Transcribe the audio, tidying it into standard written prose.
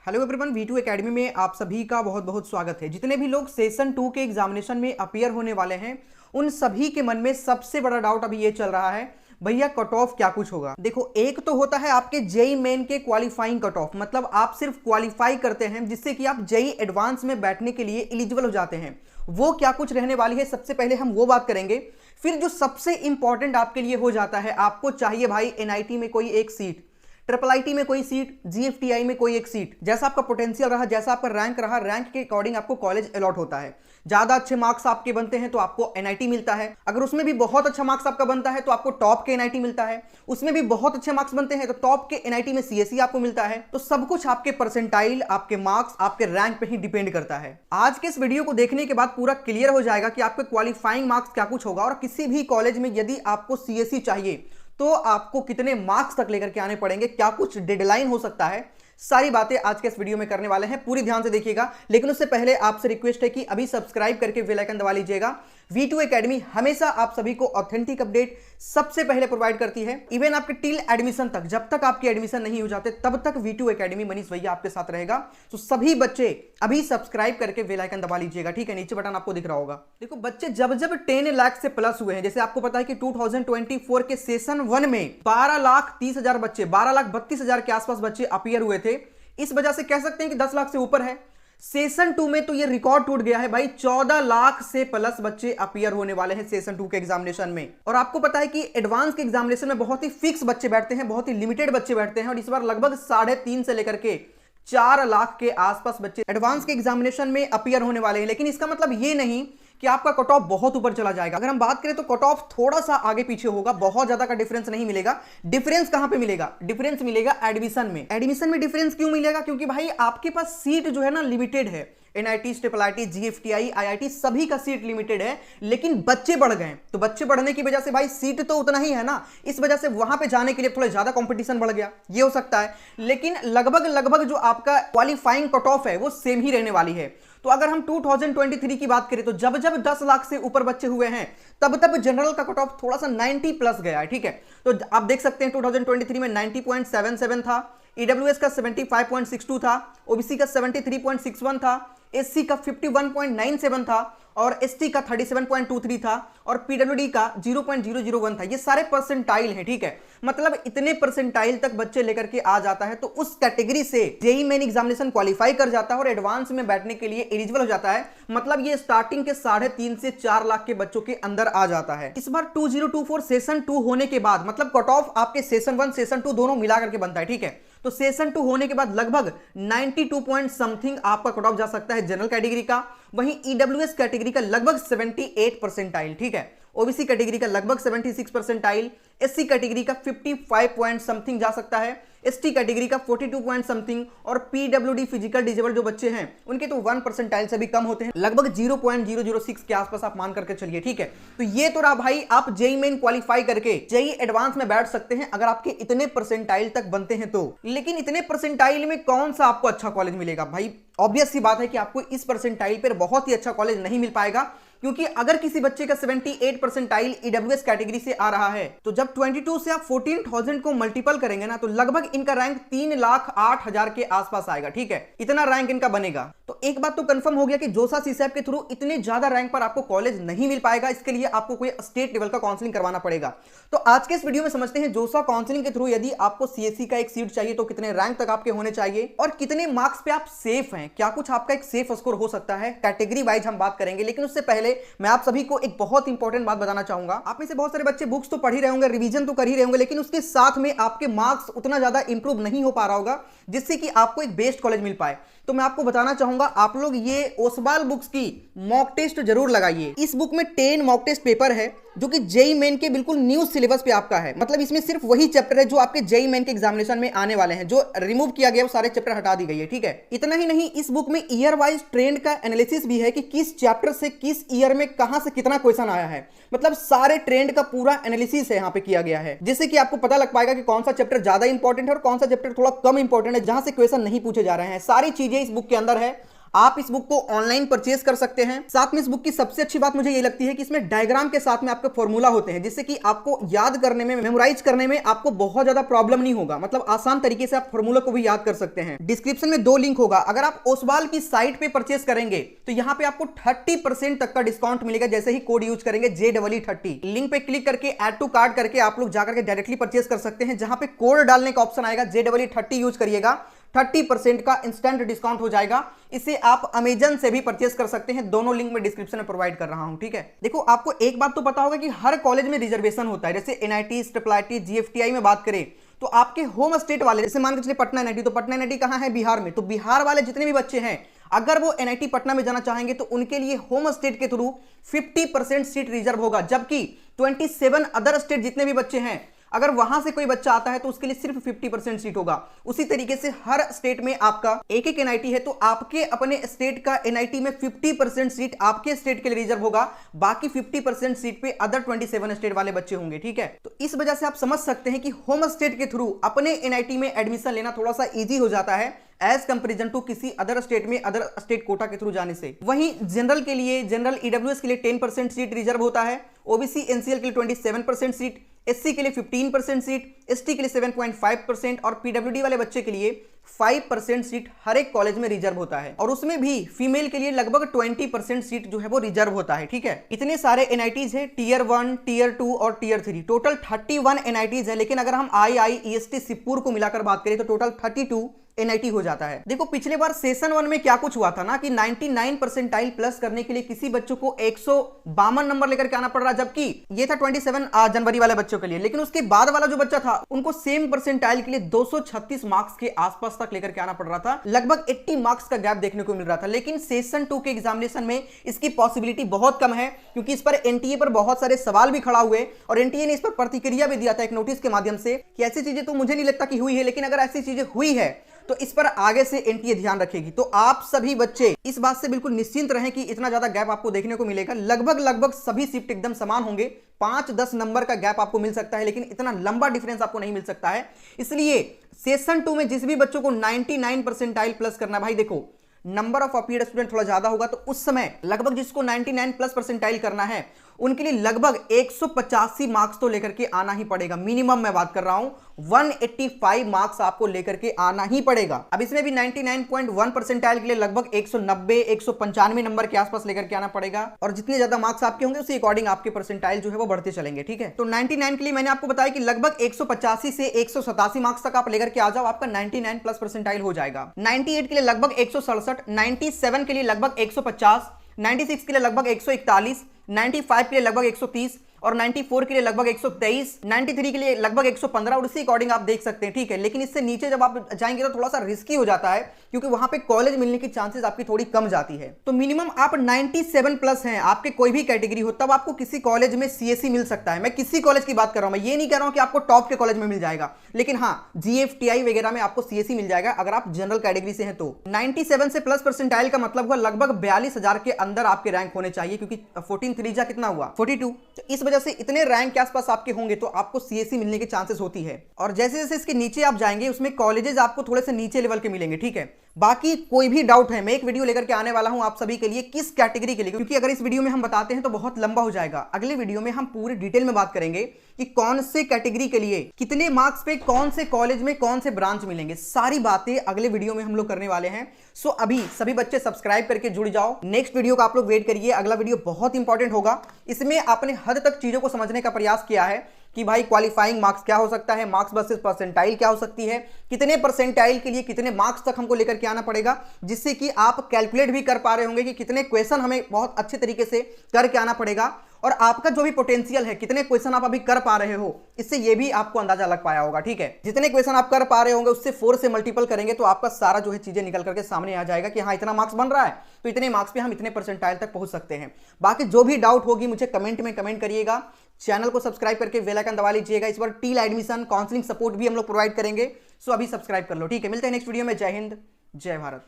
Hello everyone, V2 academy में आप सभी का बहुत बहुत स्वागत है। जितने भी लोग सेशन 2 के एग्जामिनेशन में अपीयर होने वाले हैं उन सभी के मन में सबसे बड़ा डाउट अभी ये चल रहा है, भैया कट ऑफ क्या कुछ होगा। देखो, एक तो होता है आपके जेई मेन के क्वालिफाइंग कट ऑफ, मतलब आप सिर्फ क्वालिफाई करते हैं जिससे कि आप जेई एडवांस में बैठने के लिए एलिजिबल हो जाते हैं। वो क्या कुछ रहने वाली है, सबसे पहले हम वो बात करेंगे। फिर जो सबसे इंपॉर्टेंट आपके लिए हो जाता है, आपको चाहिए भाई एनआईटी में कोई एक सीट, ट्रिपल आईटी में कोई सीट, जीएफटीआई में कोई एक सीट। जैसा आपका पोटेंशियल रहा, जैसा आपका रैंक रहा, रैंक के अकॉर्डिंग आपको कॉलेज अलॉट होता है। ज्यादा अच्छे मार्क्स आपके बनते हैं तो आपको एनआईटी मिलता है। अगर उसमें भी बहुत अच्छा मार्क्स आपका बनता है तो आपको टॉप के एनआईटी मिलता है। उसमें भी बहुत अच्छे मार्क्स बनते हैं तो टॉप के एनआईटी में सीएसई आपको मिलता है। तो सब कुछ आपके परसेंटाइल, आपके मार्क्स, आपके रैंक पे ही डिपेंड करता है। आज के इस वीडियो को देखने के बाद पूरा क्लियर हो जाएगा कि आपके क्वालिफाइंग मार्क्स क्या कुछ होगा और किसी भी कॉलेज में यदि आपको सीएसई चाहिए तो आपको कितने मार्क्स तक लेकर के आने पड़ेंगे, क्या कुछ डेडलाइन हो सकता है। सारी बातें आज के इस वीडियो में करने वाले हैं, पूरी ध्यान से देखिएगा। लेकिन उससे पहले आपसे रिक्वेस्ट है कि अभी सब्सक्राइब करके बेल आइकन दबा लीजिएगा। V2 एकेडमी हमेशा आप सभी को ऑथेंटिक अपडेट सबसे पहले प्रोवाइड करती है। इवन आपके टिल एडमिशन तक, जब तक आपके एडमिशन नहीं हो जाते तब तक V2 एकेडमी मनीष भैया आपके साथ रहेगा। तो सभी बच्चे अभी सब्सक्राइब करके बेल आइकन दबा लीजिएगा, ठीक है। नीचे बटन आपको दिख रहा होगा। देखो बच्चे, जब जब 10 लाख से प्लस हुए हैं, जैसे आपको पता है कि 2024 के सेशन 1 में 12,30,000 बच्चे, 12,32,000 के आसपास बच्चे अपीयर हुए थे। इस वजह से कह सकते हैं कि 10 लाख से ऊपर है। सेशन 2 में तो ये रिकॉर्ड टूट गया है भाई, 14 लाख से प्लस बच्चे अपीयर होने वाले हैं सेशन 2 के एग्जामिनेशन में। और आपको पता है कि एडवांस के एग्जामिनेशन में बहुत ही फिक्स बच्चे बैठते हैं, बहुत ही लिमिटेड बच्चे बैठते हैं। और इस बार लगभग 3.5 से लेकर के 4 लाख के आसपास बच्चे एडवांस के एग्जामिनेशन में अपीयर होने वाले हैं। लेकिन इसका मतलब ये नहीं कि आपका कट ऑफ बहुत ऊपर चला जाएगा। अगर हम बात करें तो कट ऑफ थोड़ा सा आगे पीछे होगा, बहुत ज्यादा का डिफरेंस नहीं मिलेगा। डिफरेंस कहां पे मिलेगा? डिफरेंस मिलेगा एडमिशन में। एडमिशन में डिफरेंस क्यों मिलेगा? क्योंकि भाई आपके पास सीट जो है ना लिमिटेड है। NIT, triple IT, GFTI, IIT सभी का सीट लिमिटेड है, लेकिन बच्चे बढ़ गए। तो बच्चे बढ़ने की वजह से भाई सीट तो उतना ही है ना, इस वजह से वहां पे जाने के लिए थोड़ा ज्यादा कंपटीशन बढ़ गया, ये हो सकता है। लेकिन लगभग जो आपका क्वालिफाइंग कट ऑफ है वो सेम ही रहने वाली है। तो अगर हम 2023 की बात करें तो जब 10 लाख से ऊपर बच्चे हुए हैं तब जनरल का कट ऑफ थोड़ा सा 90 प्लस गया है, ठीक है। तो आप देख सकते हैं 2023 में 90.77 था, ईडब्ल्यूएस का 75.62 था, ओबीसी का 73.61 था, एससी का 51.97 था और एसटी का 37.23 था और पीडब्ल्यूडी का 0.001 था। ये सारे परसेंटाइल हैं, ठीक है। मतलब इतने परसेंटाइल तक बच्चे लेकर के आ जाता है तो उस कैटेगरी से जेई मेन एग्जामिनेशन क्वालिफाई कर जाता है और एडवांस में बैठने के लिए एलिजिबल हो जाता है। मतलब ये स्टार्टिंग के 3.5 से 4 लाख के बच्चों के अंदर आ जाता है। इस बार 2024 सेशन 2 होने के बाद, मतलब कट ऑफ आपके सेशन 1 सेशन 2 दोनों मिला करके बनता है, ठीक है। तो सेशन 2 होने के बाद लगभग 92 पॉइंट समथिंग आपका कट ऑफ जा सकता है जनरल कैटेगरी का। वहीं ईडब्ल्यूएस कैटेगरी का लगभग 78 परसेंटाइल, ठीक है। ओबीसी कैटेगरी का लगभग 76 परसेंटाइल, एससी कैटेगरी का 55 पॉइंट समथिंग जा सकता है, एसटी कैटेगरी का 42 पॉइंट समथिंग और पीडब्ल्यूडी फिजिकल डिजेबल जो बच्चे हैं उनके तो 1 परसेंटाइल से भी कम होते हैं, लगभग 0.006 के आसपास आप मान करके चलिए, ठीक है। तो ये तो रहा भाई, आप जेई मेन क्वालिफाई करके जेई एडवांस में बैठ सकते हैं अगर आपके इतने परसेंटाइल तक बनते हैं तो। लेकिन इतने परसेंटाइल में कौन सा आपको अच्छा कॉलेज मिलेगा भाई? ऑब्वियस सी बात है कि आपको इस परसेंटाइल पर बहुत ही अच्छा कॉलेज नहीं मिल पाएगा, क्योंकि अगर किसी बच्चे का 78 परसेंटाइल ईडब्ल्यूएस कैटेगरी से आ रहा है तो जब 22 से आप 14,000 को मल्टीपल करेंगे ना तो लगभग इनका रैंक 3,08,000 के आसपास आएगा, ठीक है। इतना रैंक इनका बनेगा। तो एक बात तो कंफर्म हो गया कि जोसा सीसैप के थ्रू इतने ज्यादा रैंक पर आपको कॉलेज नहीं मिल पाएगा। इसके लिए आपको कोई स्टेट लेवल का काउंसलिंग करवाना पड़ेगा। तो आज के इस वीडियो में समझते हैं जोसा काउंसलिंग के थ्रू यदि आपको सीएससी का एक सीट चाहिए तो कितने रैंक तक आपके होने चाहिए और कितने मार्क्स पे आप सेफ हैं, क्या कुछ आपका एक सेफ स्कोर हो सकता है। कैटेगरी वाइज हम बात करेंगे, लेकिन उससे पहले मैं आप सभी को एक बहुत इंपॉर्टेंट बात बताना चाहूंगा। आप में से बहुत सारे बच्चे बुक्स तो पढ़ ही रहे होंगे, रिवीजन तो कर ही रहे होंगे, लेकिन उसके साथ में आपके मार्क्स उतना ज्यादा इंप्रूव नहीं हो पा रहा होगा जिससे कि आपको एक बेस्ट कॉलेज मिल पाए। तो मैं आपको बताना चाहूंगा, आप लोग ये ओसवाल बुक्स की मॉक टेस्ट जरूर लगाइए। इस बुक में 10 मॉक टेस्ट पेपर है जो कि जेई मेन के बिल्कुल न्यू सिलेबस पे आपका है। मतलब इसमें सिर्फ वही चैप्टर है जो आपके जेई मेन के एग्जामिनेशन में आने वाले हैं, जो रिमूव किया गया वो सारे चैप्टर हटा दी गई है, ठीक है। इतना ही नहीं, इस बुक में ईयर वाइज ट्रेंड का एनालिसिस भी है कि किस चैप्टर से किस ईयर में कहां से कितना क्वेश्चन आया है। मतलब सारे ट्रेंड का पूरा एनालिसिस है यहाँ पे किया गया है, जिससे कि आपको पता लग पाएगा कि कौन सा चैप्टर ज्यादा इंपॉर्टेंट है और कौन सा चैप्टर थोड़ा कम इंपॉर्टेंट है, जहां से क्वेश्चन नहीं पूछे जा रहे हैं। सारी चीजें इस बुक के अंदर है। आप इस बुक को ऑनलाइन परचेज कर सकते हैं। साथ में इस बुक की सबसे अच्छी बात मुझे ये लगती है कि इसमें डायग्राम के साथ में आपके फॉर्मूला होते हैं, जिससे कि आपको याद करने में, मेमोराइज करने में आपको बहुत ज्यादा प्रॉब्लम नहीं होगा। मतलब आसान तरीके से आप फॉर्मूला को भी याद कर सकते हैं। डिस्क्रिप्शन में 2 लिंक होगा। अगर आप ओसवाल की साइट पे परचेस करेंगे तो यहां पे आपको 30% तक का डिस्काउंट मिलेगा, जैसे ही कोड यूज करेंगे JEE30। लिंक पे क्लिक करके ऐड टू कार्ट करके आप लोग जाकर के डायरेक्टली परचेस कर सकते हैं। जहां पे कोड डालने का ऑप्शन आएगा, JEE30 यूज करिएगा, 30% का इंस्टेंट डिस्काउंट हो जाएगा। इसे आप अमेजन से भी परचेस कर सकते हैं। दोनों लिंक में डिस्क्रिप्शन में प्रोवाइड कर रहा हूं, ठीक है। देखो, आपको एक बात तो पता होगा कि हर कॉलेज में रिजर्वेशन होता है। जैसे NIT, IIIT, GFTI में बात करें तो आपके होम स्टेट वाले, जैसे मान के चलिए पटना NIT, तो पटना NIT कहां है? बिहार में। तो बिहार वाले जितने भी बच्चे हैं, अगर वो NIT पटना में जाना चाहेंगे तो उनके लिए होम स्टेट के थ्रू 50% सीट रिजर्व होगा। जबकि 27 अदर स्टेट जितने भी बच्चे हैं, अगर वहां से कोई बच्चा आता है तो उसके लिए सिर्फ 50% सीट होगा। उसी तरीके से हर स्टेट में आपका एक NIT है, तो आपके अपने स्टेट का NIT में 50% सीट आपके स्टेट के लिए रिजर्व होगा। बाकी 50% सीट पे अदर 27 स्टेट वाले बच्चे होंगे, ठीक है। तो इस वजह से आप समझ सकते हैं कि होम स्टेट के थ्रू अपने NIT में एडमिशन लेना थोड़ा सा ईजी हो जाता है एज कंपेरिजन टू किसी अदर स्टेट में अदर स्टेट कोटा के थ्रू जाने से। वहीं जनरल के लिए, जनरल EWS के लिए 10% सीट रिजर्व होता है, OBC NCL के लिए 27% सीट, SC के लिए 15% सीट, ST के लिए 7.5% और PWD वाले बच्चे के लिए 5% सीट हर एक कॉलेज में रिजर्व होता है। और उसमें भी फीमेल के लिए लगभग 20% सीट जो है वो रिजर्व होता है, ठीक है। इतने सारे NITs है, Tier 1, Tier 2 और Tier 3, टोटल 31 NITs है। लेकिन अगर हम IIEST सिप्पुर को मिलाकर बात करें तो टोटल 32 NIT हो जाता है। देखो, पिछले बार सेशन 1 में क्या कुछ हुआ था ना कि 99 परसेंटाइल प्लस करने के लिए किसी बच्चों को 152 नंबर लेकर के आना पड़ रहा, जबकि ये था 27 जनवरी वाले बच्चों के लिए। लेकिन उसके बाद वाला जो बच्चा था उनको सेम परसेंटाइल के लिए 236 मार्क्स के आसपास तक लेकर के आना पड़ रहा था। लगभग 80 मार्क्स का गैप देखने को मिल रहा था। लेकिन सेशन 2 के एग्जामिनेशन में इसकी पॉसिबिलिटी बहुत कम है, क्योंकि इस पर NTA पर बहुत सारे सवाल भी खड़ा हुए और NTA ने इस पर प्रतिक्रिया भी दिया था एक नोटिस के माध्यम से कि ऐसी चीजें तो मुझे नहीं लगता कि हुई है, लेकिन अगर ऐसी चीजें हुई है तो इस पर आगे से NTA ध्यान रखेगी। तो आप सभी बच्चे इस बात से बिल्कुल निश्चिंत रहें कि इतना ज्यादा गैप आपको देखने को मिलेगा। लगभग सभी शिफ्ट एकदम समान होंगे, 5-10 नंबर का गैप आपको मिल सकता है, लेकिन इतना लंबा डिफरेंस आपको नहीं मिल सकता है। इसलिए सेशन 2 में जिस भी बच्चों को 99 परसेंटाइल प्लस करना, भाई देखो, नंबर ऑफ अपीयर्ड स्टूडेंट थोड़ा ज्यादा होगा, तो उस समय लगभग जिसको 99 प्लस परसेंटाइल करना है उनके लिए लगभग 185 मार्क्स तो लेकर के आना ही पड़ेगा। मिनिमम मैं बात कर रहा हूं, 185 मार्क्स आपको लेकर के आना ही पड़ेगा। अब इसमें भी 99.1 परसेंटाइल के लिए लगभग 190-195 नंबर के आसपास लेकर के आना पड़ेगा। और जितने ज्यादा मार्क्स आपके होंगे उसी अकॉर्डिंग आपके परसेंटाइल जो है वो बढ़ते चलेंगे, ठीक है। तो 99 के लिए मैंने आपको बताया कि लगभग 185 से 187 मार्क्स तक आप लेकर के आ जाओ, आपका 99 प्लस परसेंटाइल हो जाएगा। 98 के लिए लगभग 167, 97 के लिए लगभग 150, 96 के लिए लगभग 141, 95 के लिए लगभग 130 और 94 के लिए लगभग 123, 93 के लिए लगभग 115 और उसी अकॉर्डिंग आप देख सकते हैं, ठीक है। लेकिन इससे नीचे जब आप जाएंगे तो थोड़ा सा रिस्की हो जाता है, क्योंकि वहां पे कॉलेज मिलने की चांसेस आपकी थोड़ी कम जाती है। तो मिनिमम आप 97 प्लस हैं, आपके कोई भी कैटेगरी हो, तब आपको किसी कॉलेज में CSE मिल सकता है। मैं किसी कॉलेज की बात कर रहा हूं, मैं ये नहीं कह रहा हूं कि आपको टॉप के कॉलेज में मिल जाएगा, लेकिन हाँ, GFTI वगैरह में आपको CSE मिल जाएगा अगर आप जनरल कैटेगरी से हैं तो। 97 से प्लस परसेंटाइल का मतलब हुआ लगभग 42,000 के अंदर आपके रैंक होने चाहिए, क्योंकि 14 3 जा कितना हुआ 42। तो इस वजह से इतने रैंक के आसपास आपके होंगे तो आपको CSE मिलने की चांसेस होती है। और जैसे जैसे इसके नीचे आप जाएंगे उसमें कॉलेजेस आपको थोड़े से नीचे लेवल के मिलेंगे, ठीक है। बाकी कोई भी डाउट है, मैं एक वीडियो लेकर के आने वाला हूं आप सभी के लिए, किस कैटेगरी के लिए, क्योंकि अगर इस वीडियो में हम बताते हैं तो बहुत लंबा हो जाएगा। अगले वीडियो में हम पूरी डिटेल में बात करेंगे कि कौन से कैटेगरी के लिए कितने मार्क्स पे कौन से कॉलेज में कौन से ब्रांच मिलेंगे, सारी बातें अगले वीडियो में हम लोग करने वाले हैं। सो अभी सभी बच्चे सब्सक्राइब करके जुड़ जाओ, नेक्स्ट वीडियो का आप लोग वेट करिए। अगला वीडियो बहुत इंपॉर्टेंट होगा, इसमें आपने हद तक चीजों को समझने का प्रयास किया है कि भाई क्वालिफाइंग मार्क्स क्या हो सकता है, मार्क्स वर्सेस परसेंटाइल क्या हो सकती है, कितने परसेंटाइल के लिए कितने मार्क्स तक हमको लेकर के आना पड़ेगा, जिससे कि आप कैलकुलेट भी कर पा रहे होंगे कि कितने क्वेश्चन हमें बहुत अच्छे तरीके से करके आना पड़ेगा। और आपका जो भी पोटेंशियल है, कितने क्वेश्चन आप अभी कर पा रहे हो, इससे ये भी आपको अंदाजा लग पाया होगा, ठीक है। जितने क्वेश्चन आप कर पा रहे होंगे उससे 4 से मल्टीपल करेंगे तो आपका सारा जो है चीजें निकल करके सामने आ जाएगा कि हाँ इतना मार्क्स बन रहा है तो इतने मार्क्स पे हम इतने परसेंटाइल तक पहुंच सकते हैं। बाकी जो भी डाउट होगी मुझे कमेंट में कमेंट करिएगा, चैनल को सब्सक्राइब करके बेल आइकन दबा लीजिएगा। इस बार टील एडमिशन काउंसलिंग सपोर्ट भी हम लोग प्रोवाइड करेंगे, सो अभी सब्सक्राइब कर लो, ठीक है। मिलते हैं नेक्स्ट वीडियो में। जय हिंद, जय भारत।